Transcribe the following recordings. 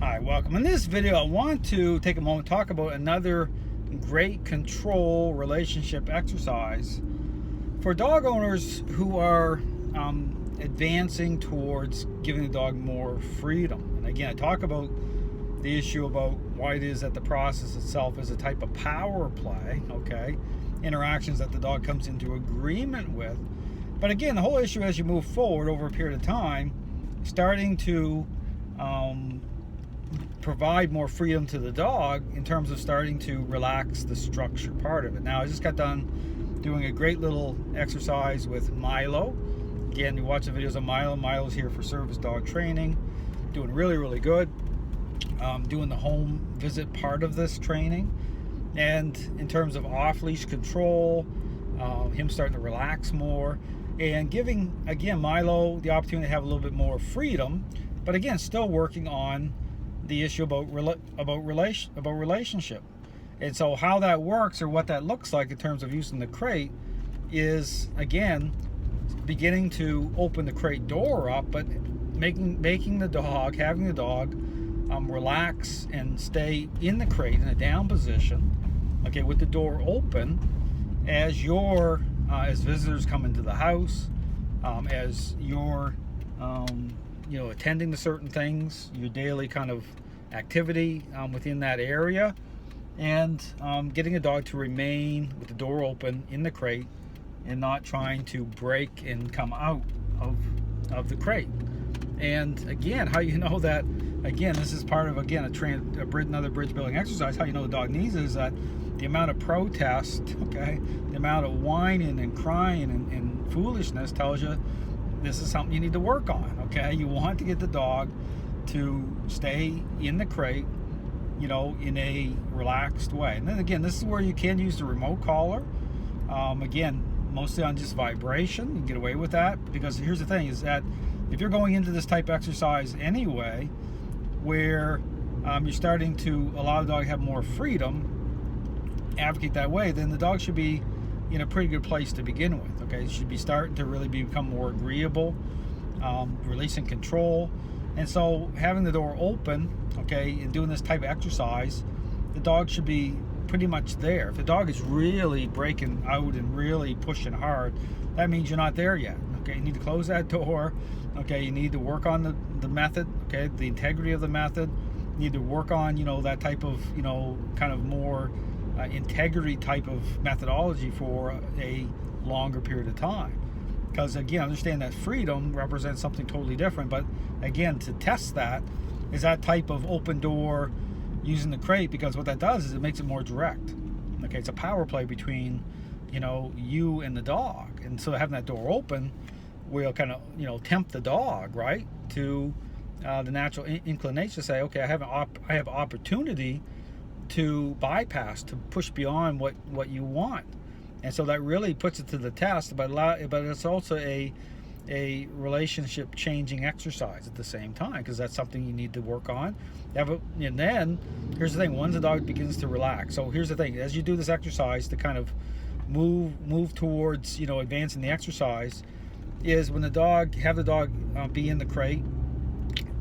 Hi, welcome. In this video, I want to take a moment to talk about another great control relationship exercise for dog owners who are advancing towards giving the dog more freedom. And again, I talk about the issue about why it is that the process itself is a type of power play, okay? Interactions that the dog comes into agreement with. But again, the whole issue as you move forward over a period of time, starting to provide more freedom to the dog in terms of starting to relax the structure part of it. Now, I just got done doing a great little exercise with Milo. Again, you watch the videos of Milo. Milo's here for service dog training, doing really good. Doing the home visit part of this training, and in terms of off-leash control, him starting to relax more, and giving again Milo the opportunity to have a little bit more freedom, but again still working on the issue about relationship. And so how that works, or what that looks like in terms of using the crate, is again beginning to open the crate door up, but having the dog relax and stay in the crate in a down position, okay, with the door open, as visitors come into the house, as you're attending to certain things, your daily kind of activity within that area, and getting a dog to remain with the door open in the crate and not trying to break and come out of the crate. And again, how you know that, again, this is part of, again, another bridge building exercise. How you know the dog needs it is that the amount of protest, okay, the amount of whining and crying and foolishness tells you this is something you need to work on, okay? You want to get the dog to stay in the crate, in a relaxed way. And then again, this is where you can use the remote collar. Again, mostly on just vibration. You can get away with that, because here's the thing, is that if you're going into this type of exercise anyway, where you're starting to allow the dog to have more freedom, advocate that way, then the dog should be in a pretty good place to begin with, okay? It should be starting to really become more agreeable, releasing control. And so having the door open, okay, and doing this type of exercise, the dog should be pretty much there. If the dog is really breaking out and really pushing hard, that means you're not there yet, okay? You need to close that door, okay? You need to work on the method, okay, the integrity of the method. You need to work on, that type of, kind of more integrity type of methodology for a longer period of time. Because again, understand that freedom represents something totally different. But again, to test that is that type of open door using the crate, because what that does is it makes it more direct. Okay, it's a power play between, you and the dog. And so having that door open will kind of, tempt the dog, right, to the natural inclination to say, okay, I have opportunity to bypass, to push beyond what you want. And so that really puts it to the test, but it's also a relationship changing exercise at the same time, because that's something you need to work on. And then here's the thing, once the dog begins to relax, so here's the thing, as you do this exercise to kind of move towards advancing the exercise, is when have the dog be in the crate,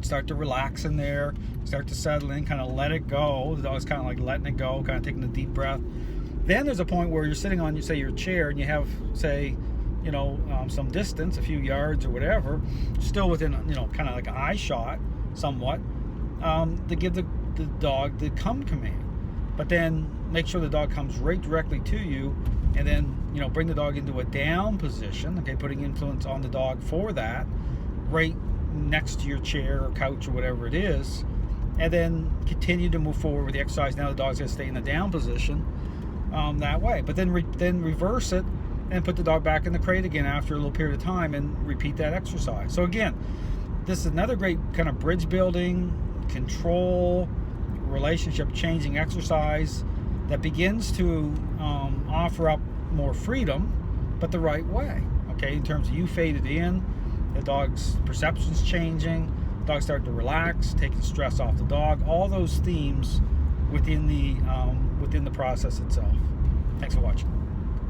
start to relax in there, start to settle in, kind of let it go. The dog's kind of like letting it go, kind of taking a deep breath. Then there's a point where you're sitting on, your chair, and you have, say, some distance, a few yards or whatever, still within, kind of like an eye shot, somewhat, to give the dog the come command. But then make sure the dog comes right directly to you, and then, bring the dog into a down position, okay, putting influence on the dog for that, right next to your chair or couch or whatever it is, and then continue to move forward with the exercise. Now the dog's going to stay in the down position that way, but then reverse it and put the dog back in the crate again after a little period of time, and repeat that exercise. So again, this is another great kind of bridge building, control, relationship changing exercise that begins to offer up more freedom, but the right way, okay, in terms of you faded in, the dog's perception's changing, the dog starting to relax, taking stress off the dog, all those themes within the process itself. Thanks for watching.